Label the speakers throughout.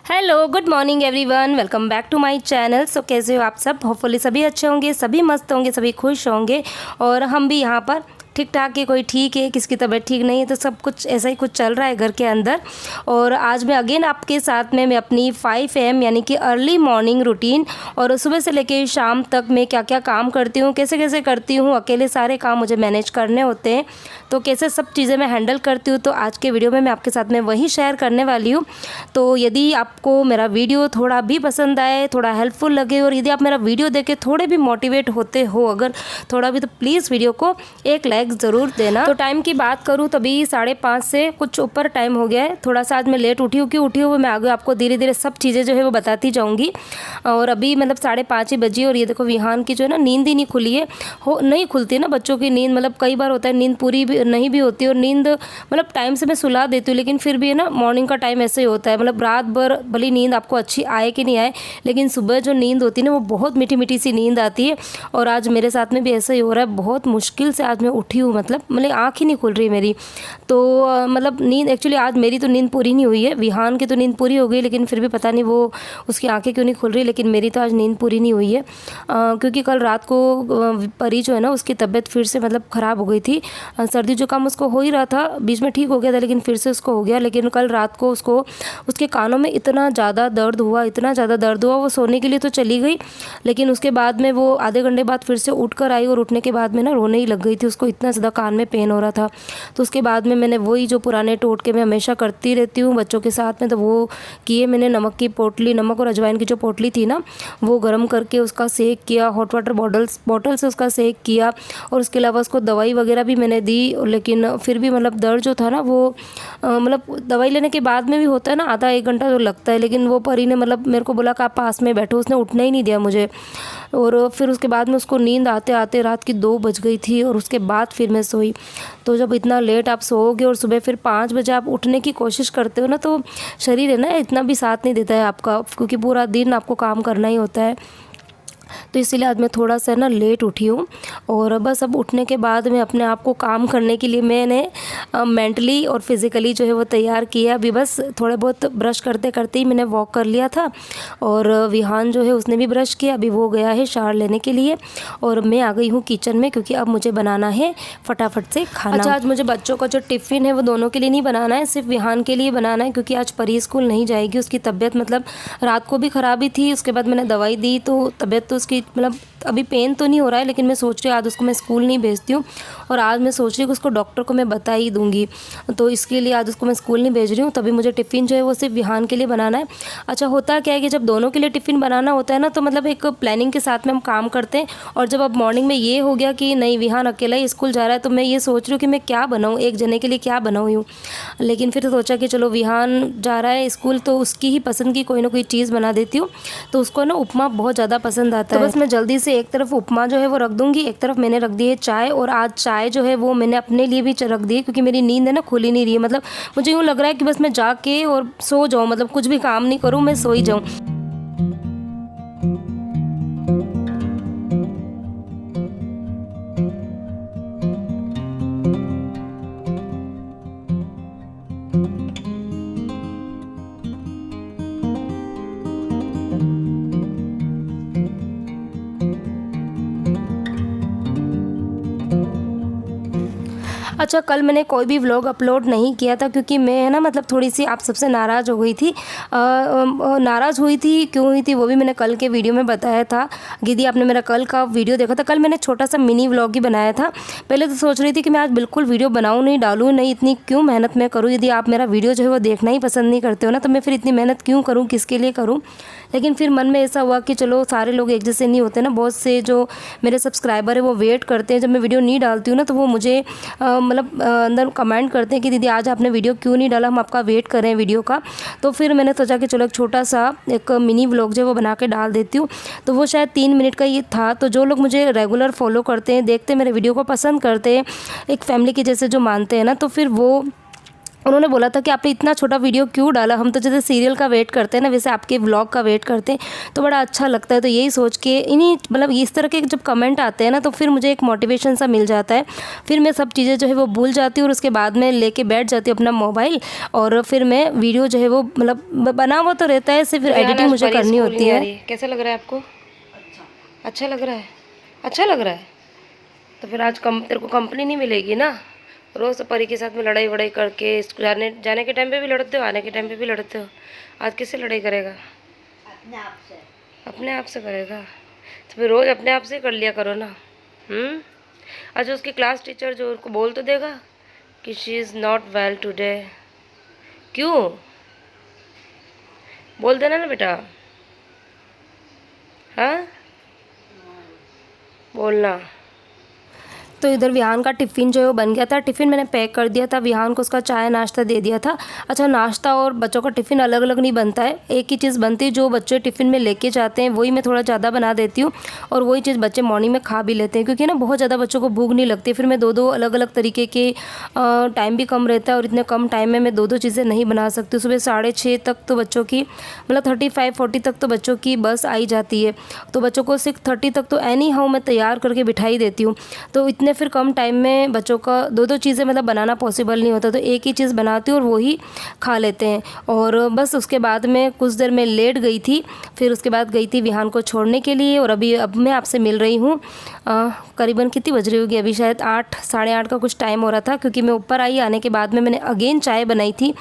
Speaker 1: Hello good morning everyone, welcome back to my channel. So कैसे हो आप सब? होपफुली सभी अच्छे होंगे, सभी मस्त होंगे, सभी खुश होंगे और हम भी यहाँ पर ठीक ठाक है। कोई ठीक है, किसकी तबीयत ठीक नहीं है, तो सब कुछ ऐसा ही कुछ चल रहा है घर के अंदर। और आज मैं अगेन आपके साथ में मैं अपनी 5 AM यानी कि अर्ली मॉर्निंग रूटीन और सुबह से लेकर शाम तक मैं क्या क्या काम करती हूँ, कैसे कैसे करती हूँ, अकेले सारे काम मुझे मैनेज करने होते हैं तो कैसे सब चीज़ें मैं हैंडल करती हूँ, तो आज के वीडियो में मैं आपके साथ में वही शेयर करने वाली हूँ। तो यदि आपको मेरा वीडियो थोड़ा भी पसंद आए, थोड़ा हेल्पफुल लगे और यदि आप मेरा वीडियो देख के थोड़े भी मोटिवेट होते हो अगर थोड़ा भी, तो प्लीज़ वीडियो को एक लाइक ज़रूर देना। तो टाइम की बात करूँ तो अभी 5:30 से कुछ ऊपर टाइम हो गया है। थोड़ा सा आज मैं लेट उठी हूँ, क्यों उठी हूँ मैं आगे आपको धीरे धीरे सब चीज़ें जो है वो बताती जाऊँगी। और अभी मतलब 5:30 ही बजी और ये देखो विहान की जो है ना नींद ही नहीं खुली है, हो नहीं खुलती ना बच्चों की नींद। मतलब कई बार होता है नींद पूरी भी नहीं भी होती और नींद मतलब टाइम से मैं सुला देती हूँ, लेकिन फिर भी है ना मॉर्निंग का टाइम ऐसे ही होता है। मतलब रात भर भली नींद आपको अच्छी आए कि नहीं आए, लेकिन सुबह जो नींद होती है ना वो बहुत मीठी मीठी सी नींद आती है। और आज मेरे साथ में भी ऐसा ही हो रहा है, बहुत मुश्किल से आज मैं उठी हूँ, मतलब आँख ही नहीं खुल रही मेरी। तो मतलब नींद एक्चुअली आज मेरी तो नींद पूरी नहीं हुई है, विहान की तो नींद पूरी हो गई, लेकिन फिर भी पता नहीं वो उसकी आंखें क्यों नहीं खुल रही, लेकिन मेरी तो आज नींद पूरी नहीं हुई है। क्योंकि कल रात को परी जो है ना उसकी तबीयत फिर से मतलब ख़राब हो गई थी। सर्दी जुकाम उसको हो ही रहा था, बीच में ठीक हो गया था लेकिन फिर से उसको हो गया। लेकिन कल रात को उसको उसके कानों में इतना ज़्यादा दर्द हुआ, इतना ज़्यादा दर्द हुआ, वो सोने के लिए तो चली गई, लेकिन उसके बाद में वो आधे घंटे बाद फिर से उठ कर आई और उठने के बाद में ना रोने ही लग गई थी। उसको इतना ज़्यादा कान में पेन हो रहा था। तो उसके बाद में मैंने वही जो पुराने टोटके मैं हमेशा करती रहती हूँ बच्चों के साथ में, तो वो किए मैंने। नमक की पोटली, नमक और अजवाइन की जो पोटली थी ना वो गर्म करके उसका सेक किया, हॉट वाटर बॉटल से उसका सेक किया। और उसके अलावा उसको दवाई वगैरह भी मैंने दी, लेकिन फिर भी मतलब दर्द जो था ना वो मतलब दवाई लेने के बाद में भी होता है ना आधा एक घंटा तो लगता है। लेकिन वो परी ने मतलब मेरे को बोला कि आप पास में बैठो, उसने उठना ही नहीं दिया मुझे। और फिर उसके बाद में उसको नींद आते आते रात की 2 बज गई थी और उसके बाद फिर मैं सोई। तो जब इतना लेट आप सोओगे और सुबह फिर 5 बजे आप उठने की कोशिश करते हो ना, तो शरीर है ना इतना भी साथ नहीं देता है आपका, क्योंकि पूरा दिन आपको काम करना ही होता है। तो इसीलिए आज मैं थोड़ा सा ना लेट उठी हूँ। और बस अब उठने के बाद मैं अपने आप को काम करने के लिए मैंने मेंटली और फिज़िकली जो है वो तैयार किया। अभी बस थोड़े बहुत ब्रश करते करते ही मैंने वॉक कर लिया था और विहान जो है उसने भी ब्रश किया, अभी वो गया है शावर लेने के लिए और मैं आ गई हूँ किचन में, क्योंकि अब मुझे बनाना है फटाफट से खाना। अच्छा, आज मुझे बच्चों का जो टिफ़िन है वो दोनों के लिए नहीं बनाना है, सिर्फ विहान के लिए बनाना है, क्योंकि आज परी स्कूल नहीं जाएगी। उसकी तबीयत मतलब रात को भी ख़राब ही थी, उसके बाद मैंने दवाई दी तो तबीयत तो उसकी मतलब अभी पेन तो नहीं हो रहा है, लेकिन मैं सोच रही हूँ आज उसको मैं स्कूल नहीं भेजती हूँ और आज मैं सोच रही हूँ कि उसको डॉक्टर को मैं बता ही दूँगी। तो इसके लिए आज उसको मैं स्कूल नहीं भेज रही हूँ। तभी मुझे टिफ़िन जो है वो सिर्फ विहान के लिए बनाना है। अच्छा, होता क्या है कि जब दोनों के लिए टिफ़िन बनाना होता है ना, तो मतलब एक प्लानिंग के साथ में हम काम करते हैं। और जब अब मॉर्निंग में ये हो गया कि नहीं विहान अकेला ही स्कूल जा रहा है, तो मैं ये सोच रही हूँ कि मैं क्या बनाऊँ, एक जने के लिए क्या बनाऊँ यूँ। लेकिन फिर सोचा कि चलो विहान जा रहा है स्कूल तो उसकी ही पसंद की कोई ना कोई चीज़ बना देती हूँ। तो उसको ना उपमा बहुत ज़्यादा पसंद आता है, तो बस मैं जल्दी से एक तरफ उपमा जो है वो रख दूंगी, एक तरफ मैंने रख दी है चाय। और आज चाय जो है वो मैंने अपने लिए भी रख दी है, क्योंकि मेरी नींद है ना खुल ही नहीं रही है। मतलब मुझे यूँ लग रहा है कि बस मैं जाके और सो जाऊँ, मतलब कुछ भी काम नहीं करूँ, मैं सो ही जाऊँ। अच्छा, कल मैंने कोई भी व्लॉग अपलोड नहीं किया था, क्योंकि मैं है ना मतलब थोड़ी सी आप सबसे नाराज़ हो गई थी। नाराज़ हुई थी, क्यों हुई थी वो भी मैंने कल के वीडियो में बताया था। यदि आपने मेरा कल का वीडियो देखा था, कल मैंने छोटा सा मिनी व्लॉग ही बनाया था। पहले तो सोच रही थी कि मैं आज बिल्कुल वीडियो बनाऊँ नहीं, डालूँ नहीं, इतनी क्यों मेहनत मैं करूँ। यदि आप मेरा वीडियो जो है वो देखना ही पसंद नहीं करते हो ना, तो मैं फिर इतनी मेहनत क्यों करूँ, किसके लिए करूँ। लेकिन फिर मन में ऐसा हुआ कि चलो सारे लोग एक जैसे नहीं होते ना, बहुत से जो मेरे सब्सक्राइबर है वो वेट करते हैं जब मैं वीडियो नहीं डालती हूँ ना, तो वो मुझे मतलब अंदर कमेंट करते हैं कि दीदी आज आपने वीडियो क्यों नहीं डाला, हम आपका वेट कर रहे हैं वीडियो का। तो फिर मैंने सोचा कि चलो एक छोटा सा एक मिनी व्लॉग जो है वो बना के डाल देती हूँ। तो वो शायद 3 मिनट का ये था। तो जो लोग मुझे रेगुलर फॉलो करते हैं, देखते हैं, मेरे वीडियो को पसंद करते हैं, एक फैमिली के जैसे जो मानते हैं ना, तो फिर वो उन्होंने बोला था कि आपने इतना छोटा वीडियो क्यों डाला, हम तो जैसे सीरियल का वेट करते हैं ना वैसे आपके व्लॉग का वेट करते हैं, तो बड़ा अच्छा लगता है। तो यही सोच के इन्हीं मतलब इस तरह के जब कमेंट आते हैं ना तो फिर मुझे एक मोटिवेशन सा मिल जाता है। फिर मैं सब चीज़ें जो है वो भूल जाती हूँ और उसके बाद में लेके बैठ जाती हूँ अपना मोबाइल, और फिर मैं वीडियो जो है वो मतलब बना हुआ तो रहता है, सिर्फ एडिटिंग मुझे करनी होती है। कैसा लग रहा है आपको? अच्छा लग रहा है, अच्छा लग रहा है। तो फिर आज तेरे को कंपनी नहीं मिलेगी ना, रोज़ परी के साथ में लड़ाई वड़ाई करके जाने के टाइम पे भी लड़ते हो, आने के टाइम पे भी लड़ते हो। आज किससे लड़ाई करेगा? अपने आप से। अपने आप से करेगा? तो फिर रोज़ अपने आप से कर लिया करो ना। अच्छा, उसकी क्लास टीचर जो उनको बोल तो देगा कि she is not well today. क्यों? बोल देना ना बेटा। हाँ, बोलना। तो इधर विहान का टिफ़िन जो है वो बन गया था। टिफ़िन मैंने पैक कर दिया था, विहान को उसका चाय नाश्ता दे दिया था। अच्छा, नाश्ता और बच्चों का टिफ़िन अलग अलग नहीं बनता है, एक ही चीज़ बनती है। जो बच्चे टिफ़िन में लेके जाते हैं वही मैं थोड़ा ज़्यादा बना देती हूँ और वही चीज़ बच्चे मॉर्निंग में खा भी लेते हैं, क्योंकि ना बहुत ज़्यादा बच्चों को भूख नहीं लगती। फिर मैं दो अलग अलग तरीके के, टाइम भी कम रहता है और इतने कम टाइम में मैं दो चीज़ें नहीं बना सकती। सुबह 6:30 तक तो बच्चों की मतलब 35-40 तक तो बच्चों की बस आई जाती है, तो बच्चों को 6:30 तक तो एनी हाउ मैं तैयार करके बिठाई देती हूँ। तो इतने फिर कम टाइम में बच्चों का दो चीज़ें मतलब बनाना पॉसिबल नहीं होता, तो एक ही चीज़ बनाती हूँ और वही खा लेते हैं। और बस उसके बाद में कुछ देर में लेट गई थी, फिर उसके बाद गई थी विहान को छोड़ने के लिए, और अब मैं आपसे मिल रही हूँ। करीबन कितनी बज रही होगी अभी, शायद 8 साढ़े 8 का कुछ टाइम हो रहा था, क्योंकि मैं ऊपर आई। आने के बाद में मैंने अगेन चाय बनाई थी,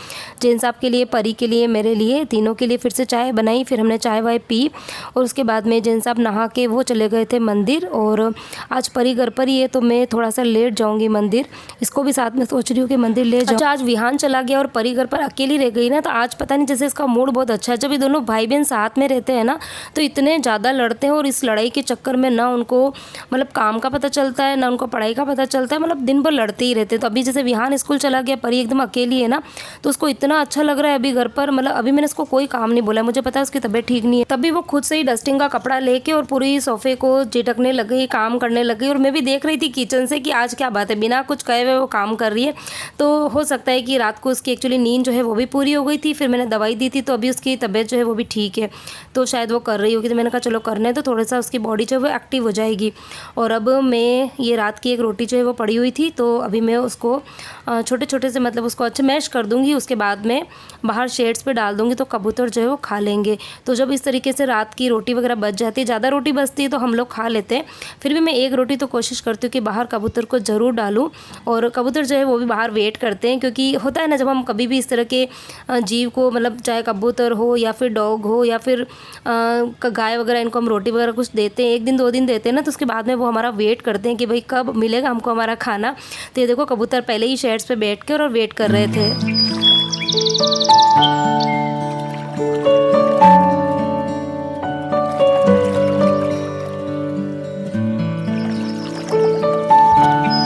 Speaker 1: जैन साहब के लिए, परी के लिए, मेरे लिए, तीनों के लिए फिर से चाय बनाई। फिर हमने चाय वाय पी और उसके बाद में जैन साहब नहा के वो चले गए थे मंदिर। और आज परी घर पर ही है तो मैं थोड़ा सा लेट जाऊंगी मंदिर, इसको भी साथ में सोच रही हूँ कि मंदिर ले जाऊँ। अच्छा, आज विहान चला गया और परी घर पर अकेली रह गई ना, तो आज पता नहीं जैसे इसका मूड बहुत अच्छा है। जब ये दोनों भाई बहन साथ में रहते हैं ना तो इतने ज़्यादा लड़ते हैं, और इस लड़ाई के चक्कर में ना उनको मतलब काम का पता चलता है ना उनको पढ़ाई का पता चलता है, मतलब दिन भर लड़ते ही रहते हैं। तो अभी जैसे विहान स्कूल चला गया, परी एकदम अकेली है ना, तो उसको इतना अच्छा लग रहा है अभी घर पर। मतलब अभी मैंने इसको कोई काम नहीं बोला, मुझे पता है उसकी तबीयत ठीक नहीं है, तभी वो खुद से ही डस्टिंग का कपड़ा लेके और पूरी सोफे को चिटकने लग गई, काम करने लग गई। और मैं भी देख रही थी किचन से कि आज क्या बात है, बिना कुछ कहे हुए वो काम कर रही है। तो हो सकता है कि रात को उसकी एक्चुअली नींद जो है वो भी पूरी हो गई थी, फिर मैंने दवाई दी थी तो अभी उसकी तबीयत जो है वो भी ठीक है, तो शायद वो कर रही होगी। तो मैंने कहा चलो करने तो थोड़ा सा उसकी बॉडी जो है वो एक्टिव हो जाएगी। और अब मैं ये रात की एक रोटी जो है वो पड़ी हुई थी, तो अभी मैं उसको छोटे छोटे से मतलब उसको अच्छे मैश कर दूँगी, उसके बाद में बाहर शेड्स पे डाल दूँगी तो कबूतर जो है वो खा लेंगे। तो जब इस तरीके से रात की रोटी वगैरह बच जाती है, ज़्यादा रोटी बचती है तो हम लोग खा लेते हैं, फिर भी मैं एक रोटी तो कोशिश करती हूँ कि बाहर कबूतर को ज़रूर डालूँ। और कबूतर जो है वो भी बाहर वेट करते हैं, क्योंकि होता है ना जब हम कभी भी इस तरह के जीव को मतलब चाहे कबूतर हो या फिर डॉग हो या फिर गाय वगैरह, इनको हम रोटी वगैरह कुछ देते हैं, 1 दिन 2 दिन देते हैं ना, तो उसके बाद में वो हमारा वेट करते हैं कि भाई कब मिलेगा हमको हमारा खाना। तो ये देखो कबूतर पहले ही शेड्स पे बैठ के और वेट कर रहे थे।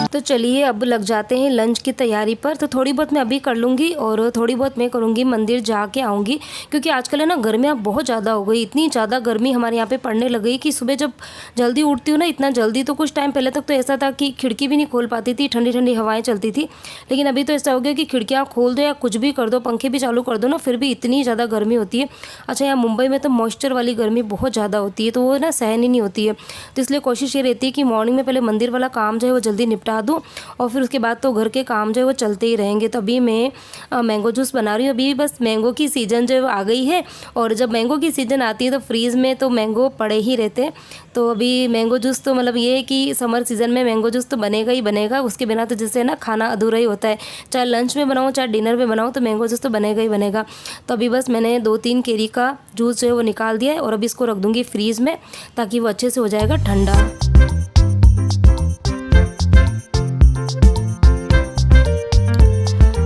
Speaker 1: तो चलिए अब लग जाते हैं लंच की तैयारी पर। तो थोड़ी बहुत मैं अभी कर लूँगी और थोड़ी बहुत मैं करूँगी मंदिर जाके आऊँगी, क्योंकि आजकल है ना गर्मियाँ बहुत ज़्यादा हो गई, इतनी ज़्यादा गर्मी हमारे यहाँ पे पड़ने लग गई कि सुबह जब जल्दी उठती हूँ ना, इतना जल्दी तो कुछ टाइम पहले तक तो ऐसा था कि खिड़की भी नहीं खोल पाती थी, ठंडी ठंडी हवाएँ चलती थी, लेकिन अभी तो ऐसा हो गया कि खिड़कियाँ खोल दो या कुछ भी कर दो, पंखे भी चालू कर दो ना, फिर भी इतनी ज़्यादा गर्मी होती है। अच्छा, यहाँ मुंबई में तो मॉइस्चर वाली गर्मी बहुत ज़्यादा होती है, तो वो ना सहन ही नहीं होती है। तो इसलिए कोशिश ये रहती है कि मॉर्निंग में पहले मंदिर वाला काम जो है वो जल्दी निपटा दूँ और फिर उसके बाद तो घर के काम जो है वो चलते ही रहेंगे। तो अभी मैं मैंगो जूस बना रही हूँ। अभी बस मैंगो की सीज़न जो है वो आ गई है, और जब मैंगो की सीज़न आती है तो फ्रीज़ में तो मैंगो पड़े ही रहते हैं। तो अभी मैंगो जूस तो मतलब ये है कि समर सीज़न में मैंगो जूस तो बनेगा ही बनेगा, उसके बिना तो जैसे ना खाना अधूरा ही होता है, चाहे लंच में बनाऊँ चाहे डिनर में बनाऊँ तो मैंगो जूस तो बनेगा ही बनेगा। तो अभी बस मैंने 2-3 केरी का जूस जो है वो निकाल दिया है और अभी इसको रख दूँगी फ्रीज़ में, ताकि वो अच्छे से हो जाएगा ठंडा।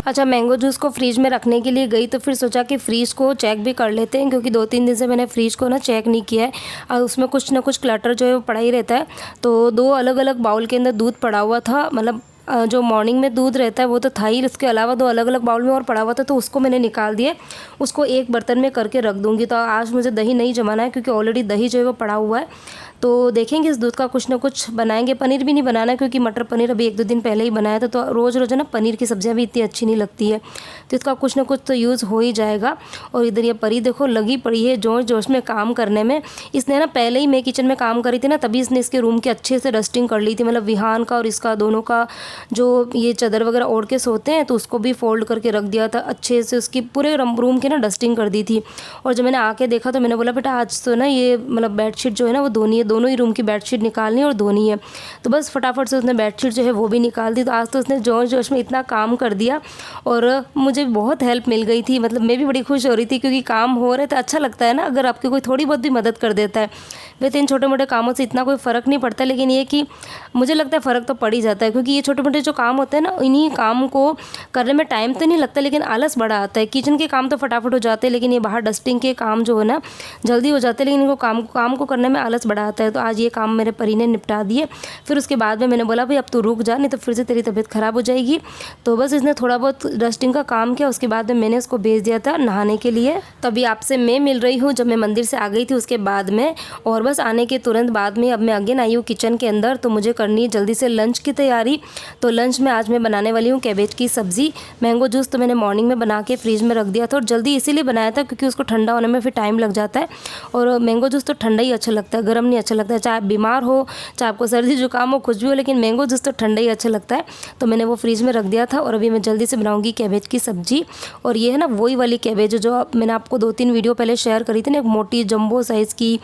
Speaker 1: अच्छा, मैंगो जूस को फ्रीज में रखने के लिए गई तो फिर सोचा कि फ्रीज को चेक भी कर लेते हैं, क्योंकि 2-3 दिन से मैंने फ्रीज को ना चेक नहीं किया है और उसमें कुछ ना कुछ क्लटर जो है वो पड़ा ही रहता है। तो 2 अलग अलग बाउल के अंदर दूध पड़ा हुआ था, मतलब जो मॉर्निंग में दूध रहता है वो तो था ही, उसके अलावा 2 अलग अलग बाउल में और पड़ा हुआ था, तो उसको मैंने निकाल दिया, उसको एक बर्तन में करके रख दूँगी। तो आज मुझे दही नहीं जमाना है, क्योंकि ऑलरेडी दही जो है वो पड़ा हुआ है। तो देखेंगे इस दूध का कुछ ना कुछ बनाएंगे। पनीर भी नहीं बनाना क्योंकि मटर पनीर अभी 1-2 दिन पहले ही बनाया था, तो रोज़ रोज़ ना पनीर की सब्जियाँ भी इतनी अच्छी नहीं लगती है, तो इसका कुछ ना कुछ तो यूज़ हो ही जाएगा। और इधर ये परी देखो लगी पड़ी है जोश जोश में काम करने में। इसने ना पहले ही मैं किचन में काम करी थी ना, तभी इसने इसके रूम की अच्छे से डस्टिंग कर ली थी, मतलब विहान का और इसका दोनों का जो ये चादर वगैरह ओढ़ के सोते हैं तो उसको भी फोल्ड करके रख दिया था अच्छे से, उसकी पूरे रूम की ना डस्टिंग कर दी थी। और जब मैंने आके देखा तो मैंने बोला बेटा आज तो ना ये मतलब बेडशीट जो है ना वो धोनी है, दोनों ही रूम की बेडशीट निकालनी है और धोनी है। तो बस फटाफट से उसने बेडशीट जो है वो भी निकाल दी। तो आज तो उसने जोश जोश में इतना काम कर दिया और मुझे बहुत हेल्प मिल गई थी, मतलब मैं भी बड़ी खुश हो रही थी क्योंकि काम हो रहे थे। अच्छा लगता है ना अगर आपकी कोई थोड़ी बहुत भी मदद कर देता है। वैसे इन छोटे मोटे कामों से इतना कोई फ़र्क नहीं पड़ता, लेकिन ये कि मुझे लगता है फ़र्क तो पड़ ही जाता है, क्योंकि ये छोटे मोटे जो काम होते हैं ना इन्हीं काम को करने में टाइम तो नहीं लगता लेकिन आलस बड़ा आता है। किचन के काम तो फटाफट हो जाते हैं, लेकिन ये बाहर डस्टिंग के काम जो है ना जल्दी हो जाते हैं, लेकिन इनको काम को करने में आलस बड़ा आता है। तो आज ये काम मेरे परी ने निपटा दिए। फिर उसके बाद में मैंने बोला भाई अब तू रुक जा, नहीं तो फिर से तेरी तबीयत ख़राब हो जाएगी। तो बस इसने थोड़ा बहुत डस्टिंग का काम किया, उसके बाद में मैंने इसको भेज दिया था नहाने के लिए। तभी आपसे मैं मिल रही हूँ जब मैं मंदिर से आ गई थी उसके बाद में, और बस आने के तुरंत बाद में अब मैं अगेन आई हूँ किचन के अंदर। तो मुझे करनी है जल्दी से लंच की तैयारी। तो लंच में आज मैं बनाने वाली हूँ कैबेज की सब्ज़ी। मैंगो जूस तो मैंने मॉर्निंग में बना के फ्रीज में रख दिया था, और जल्दी इसीलिए बनाया था क्योंकि उसको ठंडा होने में फिर टाइम लग जाता है, और मैंगो जूस तो ठंडा ही अच्छा लगता है, गर्म नहीं अच्छा लगता है। चाहे आप बीमार हो, चाहे आपको सर्दी जुकाम हो, कुछ भी हो, लेकिन मैंगो जूस तो ठंडा ही अच्छा लगता है। तो मैंने वो फ्रीज में रख दिया था और अभी मैं जल्दी से बनाऊँगी कैबेज की सब्ज़ी। और ये है ना वही वाली कैबेज जो मैंने आपको 2-3 वीडियो पहले शेयर करी थी ना, एक मोटी जंबो साइज़ की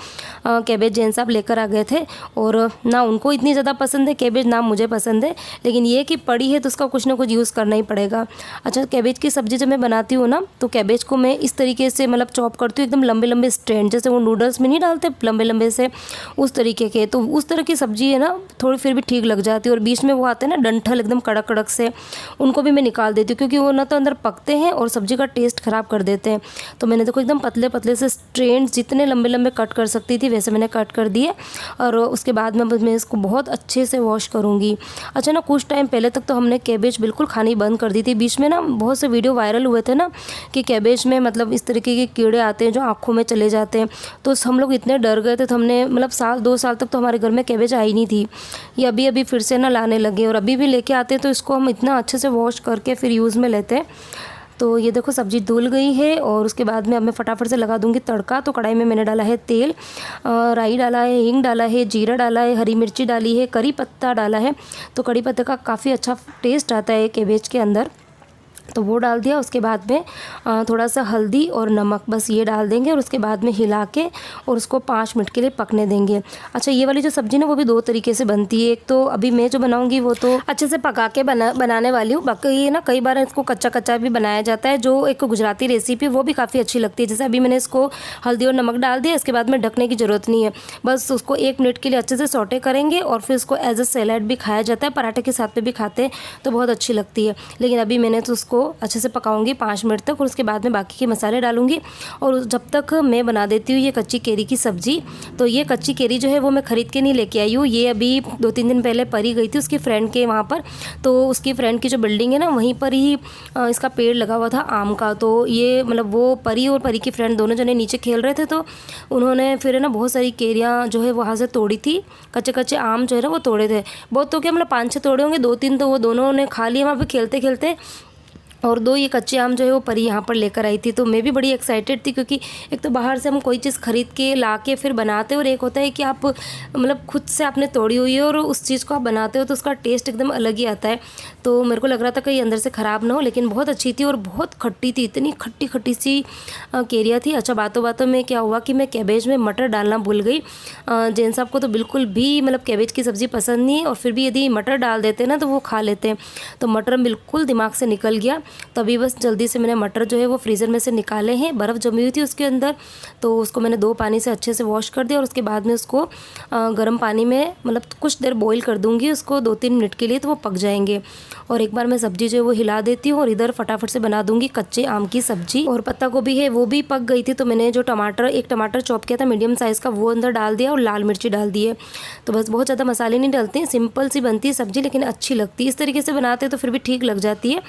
Speaker 1: कैबेज जैन साहब लेकर आ गए थे, और ना उनको इतनी ज़्यादा पसंद है कैबेज ना मुझे पसंद है, लेकिन ये कि पड़ी है तो उसका कुछ ना कुछ यूज़ करना ही पड़ेगा। अच्छा, कैबेज की सब्ज़ी जब मैं बनाती हूँ ना तो कैबेज को मैं इस तरीके से मतलब चॉप करती हूँ एकदम लंबे लंबे स्ट्रैंड, जैसे वो नूडल्स में नहीं डालते लंबे लंबे से, उस तरीके के। तो उस तरह की सब्ज़ी है ना थोड़ी फिर भी ठीक लग जाती है। और बीच में वो आते हैं ना डंठल एकदम कड़क कड़क से, उनको भी मैं निकाल देती हूँ क्योंकि वो ना तो अंदर पकते हैं और सब्ज़ी का टेस्ट ख़राब कर देते हैं। तो मैंने देखो एकदम पतले पतले से स्ट्रैंड जितने लंबे लंबे कट कर सकती थी वैसे मैंने कट कर दिए, और उसके बाद में मैं इसको बहुत अच्छे से वॉश करूँगी। अच्छा ना, कुछ टाइम पहले तक तो हमने कैबेज बिल्कुल खानी बंद कर दी थी। बीच में ना बहुत से वीडियो वायरल हुए थे ना कि कैबेज में मतलब इस तरीके के कीड़े आते हैं जो आँखों में चले जाते हैं, तो हम लोग इतने डर गए थे। तो हमने मतलब 1-2 साल तक तो हमारे घर में कैबेज आई नहीं थी। ये अभी फिर से ना लाने लगे, और अभी भी लेके आते हैं तो इसको हम इतना अच्छे से वॉश करके फिर यूज़ में लेते हैं। तो ये देखो सब्ज़ी धुल गई है, और उसके बाद में अब मैं फटाफट से लगा दूंगी तड़का। तो कढ़ाई में मैंने डाला है तेल, राई डाला है, हींग डाला है, जीरा डाला है, हरी मिर्ची डाली है, करी पत्ता डाला है। तो करी पत्ते का काफ़ी अच्छा टेस्ट आता है कैबेज के अंदर, तो वो डाल दिया। उसके बाद में थोड़ा सा हल्दी और नमक बस ये डाल देंगे, और उसके बाद में हिला के और उसको 5 मिनट के लिए पकने देंगे। अच्छा, ये वाली जो सब्ज़ी ना वो भी 2 तरीके से बनती है। एक तो अभी मैं जो बनाऊंगी वो तो अच्छे से पका के बनाने वाली हूँ। बाकी ये ना कई बार इसको कच्चा कच्चा भी बनाया जाता है, जो एक गुजराती रेसिपी वो भी काफ़ी अच्छी लगती है। जैसे अभी मैंने इसको हल्दी और नमक डाल दिया, इसके बाद में ढकने की ज़रूरत नहीं है, बस उसको 1 मिनट के लिए अच्छे से सौटे करेंगे, और फिर उसको एज अ सैलेड भी खाया जाता है, पराठे के साथ में भी खाते हैं तो बहुत अच्छी लगती है। लेकिन अभी मैंने तो उसको अच्छे से पकाऊंगी 5 मिनट तक, और उसके बाद में बाकी के मसाले डालूंगी। और जब तक मैं बना देती हूँ ये कच्ची केरी की सब्ज़ी। तो ये कच्ची केरी जो है वो मैं ख़रीद के नहीं लेके आई हूँ, ये अभी 2-3 दिन पहले परी गई थी उसकी फ्रेंड के वहाँ पर। तो उसकी फ्रेंड की जो बिल्डिंग है ना वहीं पर ही इसका पेड़ लगा हुआ था आम का। तो ये मतलब वो परी और परी की फ्रेंड दोनों जने नीचे खेल रहे थे, तो उन्होंने फिर ना बहुत सारी केरियाँ जो है वहाँ से तोड़ी थी, कच्चे कच्चे आम जो है ना वो तोड़े थे। बहुत तो क्या मतलब 5-6 तोड़े होंगे, 2-3 तो वो दोनों ने खा लिए वहाँ पर खेलते खेलते, और 2 ये कच्चे आम जो है वो परी यहाँ पर लेकर आई थी। तो मैं भी बड़ी एक्साइटेड थी, क्योंकि एक तो बाहर से हम कोई चीज़ ख़रीद के ला के फिर बनाते हैं, और एक होता है कि आप मतलब खुद से आपने तोड़ी हुई है और उस चीज़ को आप बनाते हो तो उसका टेस्ट एकदम अलग ही आता है। तो मेरे को लग रहा था कि अंदर से ख़राब ना हो, लेकिन बहुत अच्छी थी और बहुत खट्टी थी, इतनी खट्टी खट्टी सी केरिया थी। अच्छा, बातों बातों में क्या हुआ कि मैं कैबेज में मटर डालना भूल गई। जैन साहब को तो बिल्कुल भी मतलब कैबेज की सब्ज़ी पसंद नहीं है, और फिर भी यदि मटर डाल देते ना तो वो खा लेते हैं। तो मटर बिल्कुल दिमाग से निकल गया। तभी बस जल्दी से मैंने मटर जो है वो फ्रीज़र में से निकाले हैं, बर्फ़ जमी हुई थी उसके अंदर, तो उसको मैंने 2 पानी से अच्छे से वॉश कर दिया, और उसके बाद में उसको गर्म पानी में मतलब कुछ देर बॉईल कर दूंगी उसको 2-3 मिनट के लिए, तो वो पक जाएंगे। और एक बार मैं सब्ज़ी जो है वो हिला देती हूँ, और इधर फटाफट से बना दूंगी कच्चे आम की सब्ज़ी। और पत्ता गोभी है वो भी पक गई थी, तो मैंने जो एक टमाटर चॉप किया था मीडियम साइज़ का वो अंदर डाल दिया, और लाल मिर्ची डाल दी है। तो बस बहुत ज़्यादा मसाले नहीं डालते हैं, सिंपल सी बनती है सब्ज़ी, लेकिन अच्छी लगती है। इस तरीके से बनाते हैं तो फिर भी ठीक लग जाती है।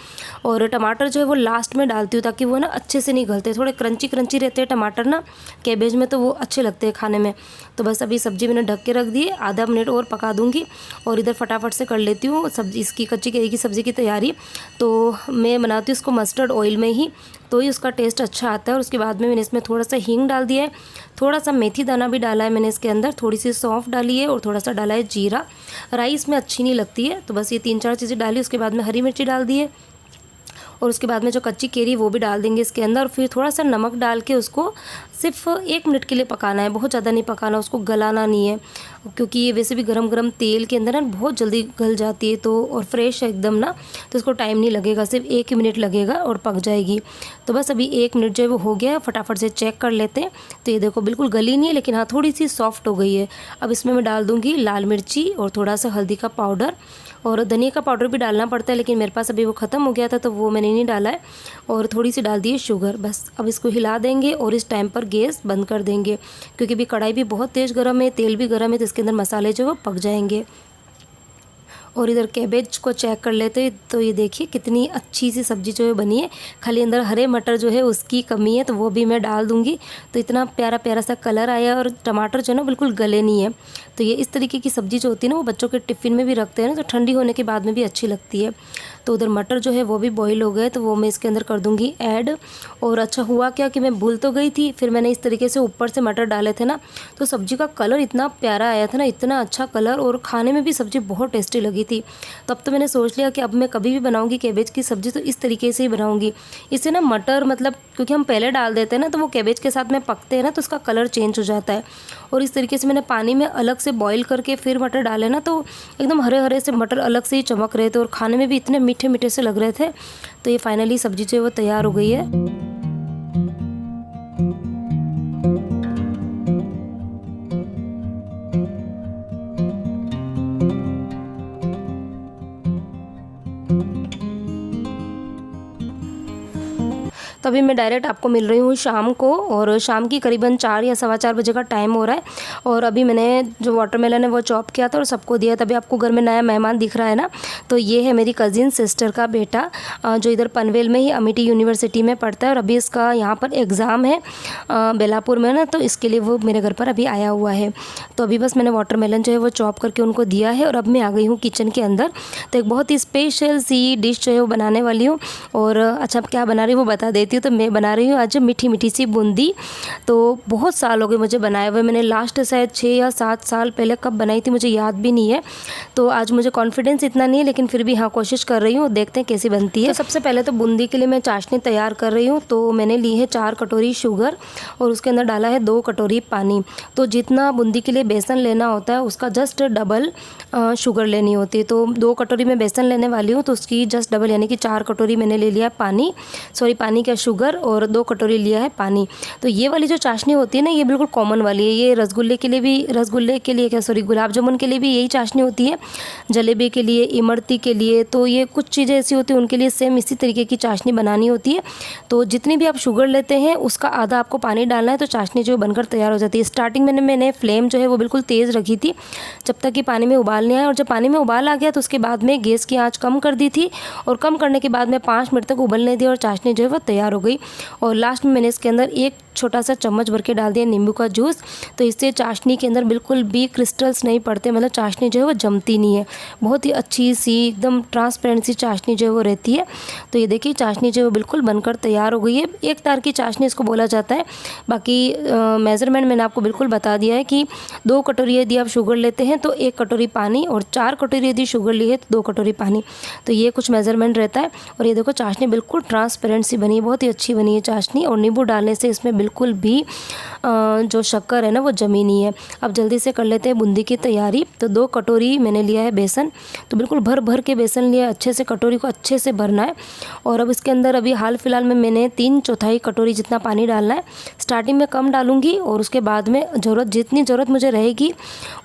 Speaker 1: और टमाटर जो है वो लास्ट में डालती हूँ ताकि वो ना अच्छे से नहीं गलते, थोड़े क्रंची क्रंची रहते हैं टमाटर ना कैबेज में, तो वो अच्छे लगते हैं खाने में। तो बस अभी सब्ज़ी मैंने ढक के रख दी है, आधा मिनट और पका दूँगी और इधर फटाफट से कर लेती हूँ सब्ज़ी, इसकी कच्ची केरी की सब्ज़ी की तैयारी। तो मैं बनाती हूँ इसको मस्टर्ड ऑयल में ही, तो ही उसका टेस्ट अच्छा आता है। और उसके बाद में मैंने इसमें थोड़ा सा हींग डाल दिया है, थोड़ा सा मेथी दाना भी डाला है मैंने इसके अंदर, थोड़ी सी सौंफ डाली है और थोड़ा सा डाला है जीरा। राई इसमें अच्छी नहीं लगती है, तो बस ये 3-4 चीज़ें डाली। उसके बाद में हरी मिर्ची डाल दी है और उसके बाद में जो कच्ची केरी वो भी डाल देंगे इसके अंदर। और फिर थोड़ा सा नमक डाल के उसको सिर्फ 1 मिनट के लिए पकाना है, बहुत ज़्यादा नहीं पकाना, उसको गलाना नहीं है, क्योंकि ये वैसे भी गरम गरम तेल के अंदर ना बहुत जल्दी गल जाती है। तो और फ्रेश है एकदम ना, तो इसको टाइम नहीं लगेगा, सिर्फ 1 ही मिनट लगेगा और पक जाएगी। तो बस अभी 1 मिनट जो है वो हो गया है, फटाफट से चेक कर लेते हैं। तो ये देखो बिल्कुल गली नहीं है, लेकिन हाँ थोड़ी सी सॉफ्ट हो गई है। अब इसमें मैं डाल दूँगी लाल मिर्ची और थोड़ा सा हल्दी का पाउडर और धनिया का पाउडर भी डालना पड़ता है, लेकिन मेरे पास अभी वो ख़त्म हो गया था तो वो मैंने नहीं डाला है। और थोड़ी सी डाल दी है शुगर। बस अब इसको हिला देंगे और इस टाइम पर गैस बंद कर देंगे, क्योंकि अभी कढ़ाई भी बहुत तेज़ गर्म है, तेल भी गर्म है, तो इसके अंदर मसाले जो वो पक जाएंगे। और इधर कैबेज को चेक कर लेते हैं, तो ये देखिए कितनी अच्छी सी सब्ज़ी जो है बनी है। खाली अंदर हरे मटर जो है उसकी कमी है, तो वो भी मैं डाल दूँगी। तो इतना प्यारा प्यारा सा कलर आया और टमाटर जो है ना बिल्कुल गले नहीं है। तो ये इस तरीके की सब्ज़ी जो होती है ना वो बच्चों के टिफ़िन में भी रखते हैं ना, तो ठंडी होने के बाद में भी अच्छी लगती है। तो उधर मटर जो है वो भी बॉईल हो गए, तो वो मैं इसके अंदर कर दूँगी ऐड। और अच्छा हुआ क्या कि मैं भूल तो गई थी, फिर मैंने इस तरीके से ऊपर से मटर डाले थे ना, तो सब्ज़ी का कलर इतना प्यारा आया था ना, इतना अच्छा कलर, और खाने में भी सब्ज़ी बहुत टेस्टी लगी थी। तो अब तो मैंने सोच लिया कि अब मैं कभी भी बनाऊंगी कैबेज की सब्ज़ी तो इस तरीके से ही बनाऊंगी। इससे ना मटर मतलब क्योंकि हम पहले डाल देते हैं ना, तो वो कैबेज के साथ में पकते हैं ना, तो उसका कलर चेंज हो जाता है। और इस तरीके से मैंने पानी में अलग से बॉईल करके फिर मटर डाले ना, तो एकदम हरे हरे से मटर अलग से ही चमक रहे थे और खाने में भी इतने मीठे मीठे से लग रहे थे। तो ये फाइनली सब्ज़ी जो है वो तैयार हो गई है। तो अभी मैं डायरेक्ट आपको मिल रही हूँ शाम को, और शाम की करीबन 4 या 4:15 बजे का टाइम हो रहा है। और अभी मैंने जो वाटरमेलन है वो चॉप किया था और सबको दिया। तभी आपको घर में नया मेहमान दिख रहा है ना, तो ये है मेरी कज़िन सिस्टर का बेटा, जो इधर पनवेल में ही अमिटी यूनिवर्सिटी में पढ़ता है, और अभी इसका यहाँ पर एग्ज़ाम है बेलापुर में ना, तो इसके लिए वो मेरे घर पर अभी आया हुआ है। तो अभी बस मैंने वाटरमेलन जो है वो चॉप करके उनको दिया है, और अब मैं आ गई हूँ किचन के अंदर। तो एक बहुत ही स्पेशल सी डिश जो है वो बनाने वाली हूँ। और अच्छा क्या बना रही हूँ वो बता देती हूँ। तो मैं बना रही हूँ आज मीठी मीठी सी बूंदी। तो बहुत साल हो गए मुझे बनाए हुए, मैंने लास्ट शायद 6 या 7 साल पहले कब बनाई थी मुझे याद भी नहीं है। तो आज मुझे कॉन्फिडेंस इतना नहीं है, लेकिन फिर भी हाँ कोशिश कर रही हूँ, देखते हैं कैसी बनती है। तो सबसे पहले तो बूंदी के लिए मैं चाशनी तैयार कर रही हूँ। तो मैंने ली है 4 कटोरी शुगर और उसके अंदर डाला है 2 कटोरी पानी। तो जितना बूंदी के लिए बेसन लेना होता है उसका जस्ट डबल शुगर लेनी होती है। तो 2 कटोरी में बेसन लेने वाली हूँ, तो उसकी जस्ट डबल यानी कि 4 कटोरी मैंने ले लिया पानी, पानी का शुगर, और 2 कटोरी लिया है पानी। तो ये वाली जो चाशनी होती है ना, ये बिल्कुल कॉमन वाली है। ये रसगुल्ले के लिए गुलाब जामुन के लिए भी यही चाशनी होती है, जलेबी के लिए, इमरती के लिए। तो ये कुछ चीज़ें ऐसी होती हैं उनके लिए सेम इसी तरीके की चाशनी बनानी होती है। तो जितनी भी आप शुगर लेते हैं उसका आधा आपको पानी डालना है, तो चाशनी जो बनकर तैयार हो जाती है। स्टार्टिंग में मैंने फ्लेम जो है वो बिल्कुल तेज़ रखी थी जब तक कि पानी में उबाल नहीं आया, और जब पानी में उबाल आ गया तो उसके बाद में गैस की आँच कम कर दी थी, और कम करने के बाद में 5 मिनट तक उबलने दिया और चाशनी जो है वो तैयार हो गई। और लास्ट में मैंने इसके अंदर 1 छोटा सा चम्मच भर के डाल दिया नींबू का जूस। तो इससे चाशनी के अंदर बिल्कुल भी क्रिस्टल्स नहीं पड़ते, मतलब चाशनी जो है वो जमती नहीं है, बहुत ही अच्छी सी एकदम ट्रांसपेरेंट सी चाशनी जो है वो रहती है। तो ये देखिए चाशनी जो है बिल्कुल बनकर तैयार हो गई है। एक तार की चाशनी इसको बोला जाता है। बाकी मेज़रमेंट मैंने आपको बिल्कुल बता दिया है कि 2 कटोरी यदि आप शुगर लेते हैं तो 1 कटोरी पानी, और 4 कटोरी यदि शुगर ली है तो 2 कटोरी पानी। तो ये कुछ मेज़रमेंट रहता है। और ये देखो चाशनी बिल्कुल ट्रांसपेरेंट सी बनी है, बहुत ही अच्छी बनी है चाशनी। और नींबू डालने से इसमें बिल्कुल भी जो शक्कर है ना वो जमी नहीं है। अब जल्दी से कर लेते हैं बूंदी की तैयारी। तो 2 कटोरी मैंने लिया है बेसन, तो बिल्कुल भर भर के बेसन लिया, अच्छे से कटोरी को अच्छे से भरना है। और अब इसके अंदर अभी हाल फिलहाल में मैंने 3/4 कटोरी जितना पानी डालना है। स्टार्टिंग में कम डालूंगी और उसके बाद में जितनी ज़रूरत मुझे रहेगी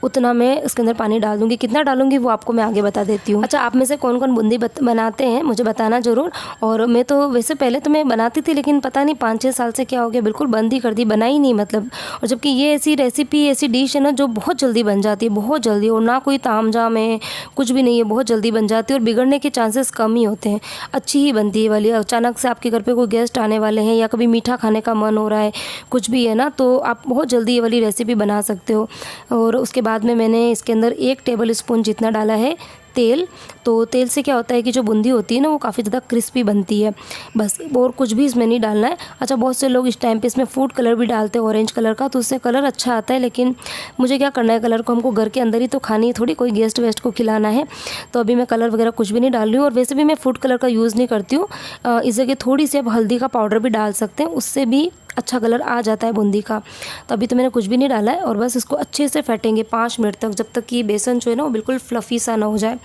Speaker 1: उतना मैं इसके अंदर पानी डाल दूँगी। कितना डालूंगी वो आपको मैं आगे बता देती हूँ। अच्छा, आप में से कौन कौन बूंदी बनाते हैं मुझे बताना ज़रूर। और मैं तो वैसे पहले तो मैं बनाती थी, लेकिन पता नहीं 5-6 साल से क्या हो गया, बिल्कुल बंद ही कर दी, बनाई नहीं मतलब। और जबकि ये ऐसी रेसिपी, ऐसी डिश है ना जो बहुत जल्दी बन जाती है, बहुत जल्दी, और ना कोई तामझाम है, कुछ भी नहीं है, बहुत जल्दी बन जाती है और बिगड़ने के चांसेस कम ही होते हैं। अच्छी ही बनती है वाली। अचानक से आपके घर पे कोई गेस्ट आने वाले हैं या कभी मीठा खाने का मन हो रहा है, कुछ भी है ना, तो आप बहुत जल्दी ये वाली रेसिपी बना सकते हो। और उसके बाद में मैंने इसके अंदर 1 टेबल स्पून जितना डाला है तेल। तो तेल से क्या होता है कि जो बूंदी होती है ना वो काफ़ी ज़्यादा क्रिस्पी बनती है, बस, और कुछ भी इसमें नहीं डालना है। अच्छा, बहुत से लोग इस टाइम पे इसमें फूड कलर भी डालते हैं, ऑरेंज कलर का, तो उससे कलर अच्छा आता है, लेकिन मुझे क्या करना है, कलर को हमको घर के अंदर ही तो खानी है, थोड़ी कोई गेस्ट वेस्ट को खिलाना है। तो अभी मैं कलर वगैरह कुछ भी नहीं डाल रही हूँ, और वैसे भी मैं फूड कलर का यूज़ नहीं करती हूँ। इस जगह थोड़ी सी आप हल्दी का पाउडर भी डाल सकते हैं, उससे भी अच्छा कलर आ जाता है बूंदी का। तो अभी तो मैंने कुछ भी नहीं डाला है, और बस इसको अच्छे से फेंटेंगे 5 मिनट तक, जब तक कि बेसन जो है ना वो बिल्कुल फ्लफ़ी सा ना हो जाए।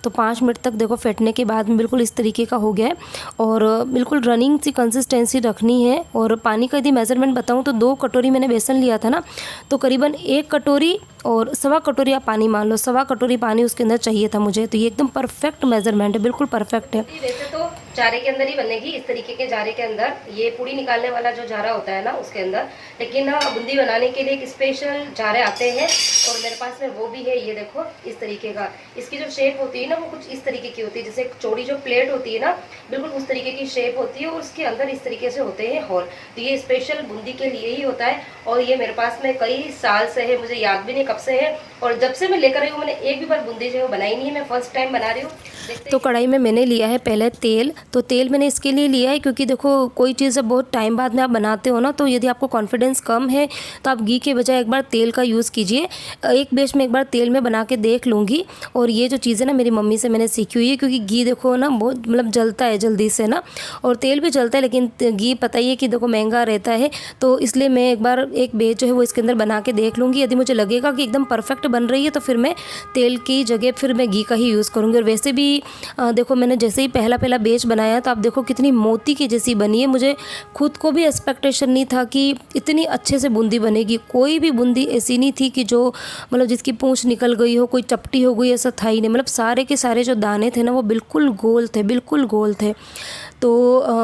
Speaker 1: तो 5 मिनट तक देखो फेंटने के बाद में बिल्कुल इस तरीके का हो गया है, और बिल्कुल रनिंग सी कंसिस्टेंसी रखनी है। और पानी का यदि मेज़रमेंट बताऊँ तो 2 कटोरी मैंने बेसन लिया था ना, तो करीबन 1 कटोरी और 1.25 कटोरी आप पानी मान लो, 1.25 कटोरी पानी उसके अंदर चाहिए था मुझे। तो ये एकदम परफेक्ट मेज़रमेंट है, बिल्कुल परफेक्ट है। वैसे तो जारे के अंदर ही बनेगी, इस तरीके के जारे के अंदर, ये पूड़ी निकालने वाला जो जारा होता है ना उसके अंदर। लेकिन बूंदी बनाने के लिए एक स्पेशल जारे आते हैं, और मेरे पास में वो भी है। ये देखो इस तरीके का, इसकी जो शेप होती है ना वो कुछ इस तरीके की होती है, जैसे चौड़ी जो प्लेट होती है ना, बिल्कुल उस तरीके की शेप होती है, और उसके अंदर इस तरीके से होते हैं होल। तो ये स्पेशल बूंदी के लिए ही होता है, और ये मेरे पास में कई साल से है, मुझे याद भी नहीं कब से है। और जब से मैं लेकर आई हूँ मैंने एक भी बार बूंदी जो है बनाई नहीं है, मैं फर्स्ट टाइम बना रही हूँ। तो कढ़ाई में मैंने लिया है पहले तेल। तो तेल मैंने इसके लिए लिया है क्योंकि देखो कोई चीज़ जब बहुत टाइम बाद में आप बनाते हो ना, तो यदि आपको कॉन्फिडेंस कम है तो आप घी के बजाय एक बार तेल का यूज़ कीजिए। एक बैच में एक बार तेल में बना के देख लूँगी। और ये जो चीज़ है ना मेरी मम्मी से मैंने सीखी हुई है, क्योंकि घी देखो ना बहुत मतलब जलता है जल्दी से ना, और तेल भी जलता है, लेकिन घी पता ही है कि देखो महंगा रहता है। तो इसलिए मैं एक बार एक बैच जो है वो इसके अंदर बना के देख लूँगी। यदि मुझे लगेगा कि एकदम परफेक्ट बन रही है तो फिर मैं तेल की जगह फिर मैं घी का ही यूज़ करूँगी। और वैसे भी देखो मैंने जैसे ही पहला बैच बनाया तो आप देखो कितनी मोती की जैसी बनी है। मुझे खुद को भी एक्सपेक्टेशन नहीं था कि इतनी अच्छे से बूंदी बनेगी। कोई भी बूंदी ऐसी नहीं थी कि जो मतलब जिसकी पूंछ निकल गई हो, कोई चपटी हो गई, ऐसा था ही नहीं। मतलब सारे के सारे जो दाने थे ना वो बिल्कुल गोल थे, बिल्कुल गोल थे। तो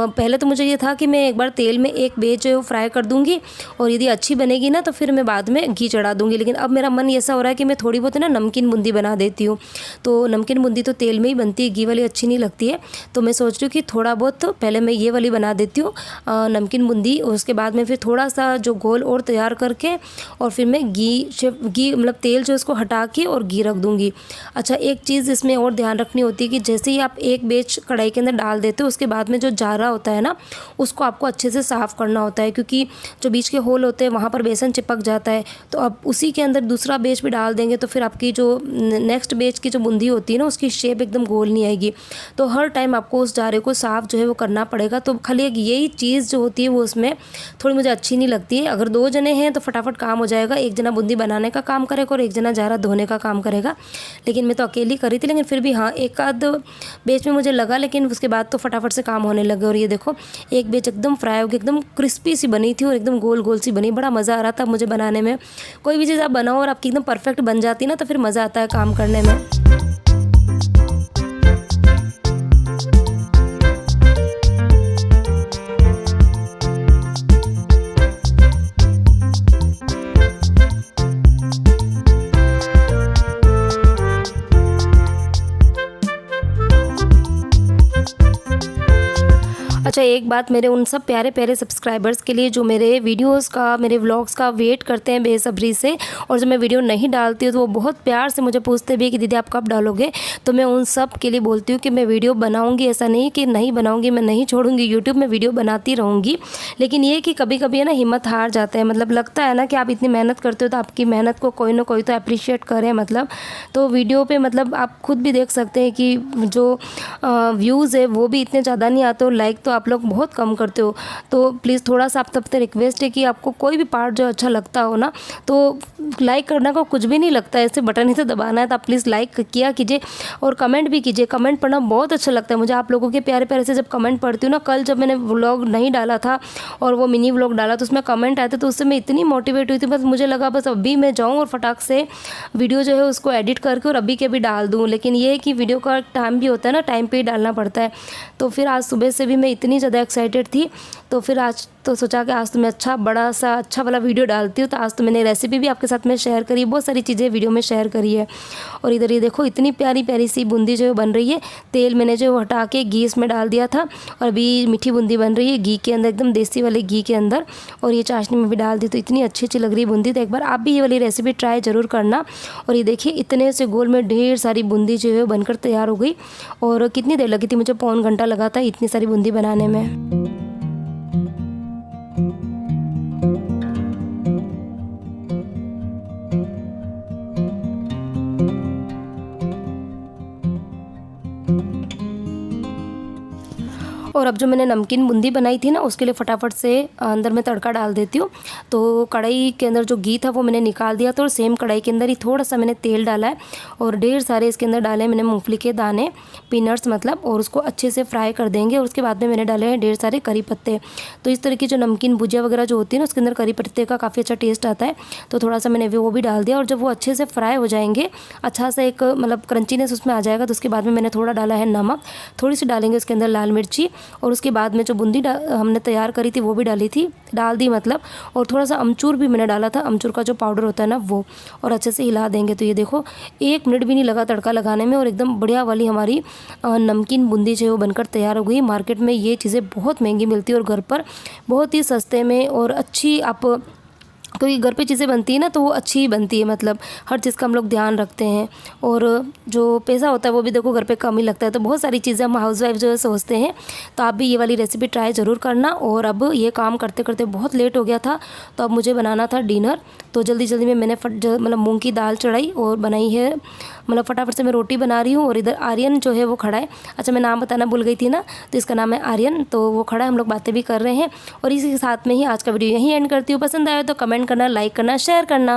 Speaker 1: पहले तो मुझे ये था कि मैं एक बार तेल में एक बैच जो है वो फ्राई कर दूंगी, और यदि अच्छी बनेगी ना तो फिर मैं बाद में घी चढ़ा दूंगी। लेकिन अब मेरा मन ऐसा हो रहा है कि मैं थोड़ी बहुत ना नमकीन बूंदी बना देती हूँ। तो नमकीन बूंदी तो तेल में ही बनती है, घी वाली अच्छी नहीं लगती है। तो मैं सोच रही हूँ कि थोड़ा बहुत तो पहले मैं ये वाली बना देती हूँ नमकीन बूंदी, और उसके बाद में फिर थोड़ा सा जो घोल और तैयार करके और फिर मैं घी मतलब तेल जो इसको हटा के और घी रख दूँगी। अच्छा, एक चीज़ इसमें और ध्यान रखनी होती है कि जैसे ही आप एक बैच कढ़ाई के अंदर डाल देते हो उसके बाद में जो जारा होता है ना उसको आपको अच्छे से साफ़ करना होता है, क्योंकि जो बीच के होल होते हैं वहाँ पर बेसन चिपक जाता है। तो अब उसी के अंदर दूसरा बैच भी डाल देंगे तो फिर आपकी जो नेक्स्ट बैच की जो बूंदी होती है ना उसकी शेप एकदम गोल नहीं आएगी। तो हर टाइम आपको उस जारे को साफ़ जो है वो करना पड़ेगा। तो खाली एक यही चीज़ जो होती है वो उसमें थोड़ी मुझे अच्छी नहीं लगती है। अगर 2 जने हैं तो फटाफट काम हो जाएगा, एक जना बूंदी बनाने का काम करेगा और एक जना जारा धोने का काम करेगा। लेकिन मैं तो अकेली करी थी, लेकिन फिर भी हाँ एक आध बैच में मुझे लगा, लेकिन उसके बाद तो फटाफट से काम होने लगे। और ये देखो एक बैच एकदम फ्राई हो गई, एकदम क्रिस्पी सी बनी थी और एकदम गोल गोल सी बनी। बड़ा मज़ा आ रहा था मुझे बनाने में। कोई भी चीज़ आप बनाओ और आपकी एकदम परफेक्ट बन जाती ना तो फिर मज़ा आता है काम करने में। अच्छा, एक बात मेरे उन सब प्यारे प्यारे सब्सक्राइबर्स के लिए जो मेरे वीडियोस का, मेरे व्लॉग्स का वेट करते हैं बेसब्री से, और जब मैं वीडियो नहीं डालती हूँ तो वो बहुत प्यार से मुझे पूछते भी कि दीदी आप कब डालोगे। तो मैं उन सब के लिए बोलती हूँ कि मैं वीडियो बनाऊँगी, ऐसा नहीं कि नहीं बनाऊँगी, मैं नहीं छोड़ूंगी, यूट्यूब में वीडियो बनाती रहूँगी। लेकिन ये कि कभी कभी है ना हिम्मत हार जाते हैं। मतलब लगता है ना कि आप इतनी मेहनत करते हो तो आपकी मेहनत को कोई ना कोई तो अप्रिशिएट करे। मतलब तो वीडियो पर मतलब आप खुद भी देख सकते हैं कि जो व्यूज़ है वो भी इतने ज़्यादा नहीं आते, और लाइक तो आप लोग बहुत कम करते हो। तो प्लीज़ थोड़ा सा आप सबसे रिक्वेस्ट है कि आपको कोई भी पार्ट जो अच्छा लगता हो ना तो लाइक करना को कुछ भी नहीं लगता है, ऐसे बटन ही तो दबाना है। तो आप प्लीज़ लाइक किया कीजिए और कमेंट भी कीजिए। कमेंट पढ़ना बहुत अच्छा लगता है मुझे, आप लोगों के प्यारे प्यारे से जब कमेंट पढ़ती हूँ ना। कल जब मैंने व्लॉग नहीं डाला था और वो मिनी व्लॉग डाला तो उसमें कमेंट आए थे, तो उससे मैं इतनी मोटिवेट हुई थी। बस मुझे लगा बस अभी मैं जाऊँ और फटाक से वीडियो जो है उसको एडिट करके और अभी के भी डाल दूँ। लेकिन ये है कि वीडियो का टाइम भी होता है ना, टाइम पर ही डालना पड़ता है। तो फिर आज सुबह से भी मैं इतनी ज़्यादा एक्साइटेड थी। तो फिर आज तो सोचा कि आज तो मैं बड़ा सा अच्छा वाला वीडियो डालती हूँ। तो आज तो मैंने रेसिपी भी आपके साथ में शेयर करी, बहुत सारी चीज़ें वीडियो में शेयर करी है। और इधर ये देखो इतनी प्यारी प्यारी सी बूंदी जो बन रही है। तेल मैंने जो हटा के घी इसमें डाल दिया था और अभी मीठी बूंदी बन रही है घी के अंदर, एकदम देसी वाले घी के अंदर। और ये चाशनी में भी डाल दी, तो इतनी अच्छी अच्छी लग रही है बूंदी। तो एक बार आप भी ये वाली रेसिपी ट्राई ज़रूर करना। और ये देखिए इतने से गोल में ढेर सारी बूंदी जो है बनकर तैयार हो गई। और कितनी देर लगी थी, मुझे पौन घंटा लगा था इतनी सारी बूंदी बनाने में। और अब जो मैंने नमकीन बूंदी बनाई थी ना, उसके लिए फटाफट से अंदर में तड़का डाल देती हूँ। तो कढ़ाई के अंदर जो घी था वो मैंने निकाल दिया था और सेम कढ़ाई के अंदर ही थोड़ा सा मैंने तेल डाला है और ढेर सारे इसके अंदर डाले मैंने मूंगफली के दाने, पीनट्स मतलब, और उसको अच्छे से फ्राई कर देंगे। और उसके बाद में मैंने डाले हैं ढेर सारे करी पत्ते। तो इस तरह की जो नमकीन भुजिया वगैरह जो होती है ना, उसके अंदर करी पत्ते का काफ़ी अच्छा टेस्ट आता है। तो थोड़ा सा मैंने वो भी डाल दिया। और जब वो अच्छे से फ्राई हो जाएंगे, अच्छा सा एक मतलब क्रंचीनेस उसमें आ जाएगा, तो उसके बाद में मैंने थोड़ा डाला है नमक, थोड़ी सी डालेंगे उसके अंदर लाल मिर्ची, और उसके बाद में जो बूंदी हमने तैयार करी थी वो भी डाल दी मतलब। और थोड़ा सा अमचूर भी मैंने डाला था, अमचूर का जो पाउडर होता है ना वो, और अच्छे से हिला देंगे। तो ये देखो 1 मिनट भी नहीं लगा तड़का लगाने में और एकदम बढ़िया वाली हमारी नमकीन बूंदी जो है वो बनकर तैयार हो गई। मार्केट में ये चीज़ें बहुत महंगी मिलती है और घर पर बहुत ही सस्ते में और अच्छी, आप क्योंकि घर पे चीज़ें बनती है ना तो वो अच्छी ही बनती है, मतलब हर चीज़ का हम लोग ध्यान रखते हैं। और जो पैसा होता है वो भी देखो घर पे कम ही लगता है। तो बहुत सारी चीज़ें हम हाउसवाइफ जो है सोचते हैं। तो आप भी ये वाली रेसिपी ट्राई ज़रूर करना। और अब ये काम करते करते बहुत लेट हो गया था, तो अब मुझे बनाना था डिनर। तो जल्दी जल्दी में मैंने मतलब मूँग की दाल चढ़ाई और बनाई है, मतलब फटाफट से मैं रोटी बना रही हूँ। और इधर आर्यन जो है वो खड़ा है। अच्छा मैं नाम बताना भूल गई थी ना, तो इसका नाम है आर्यन। तो वो खड़ा है, हम लोग बातें भी कर रहे हैं। और इसी के साथ में ही आज का वीडियो यहीं एंड करती हूँ। पसंद आया तो कमेंट करना, लाइक करना, शेयर करना।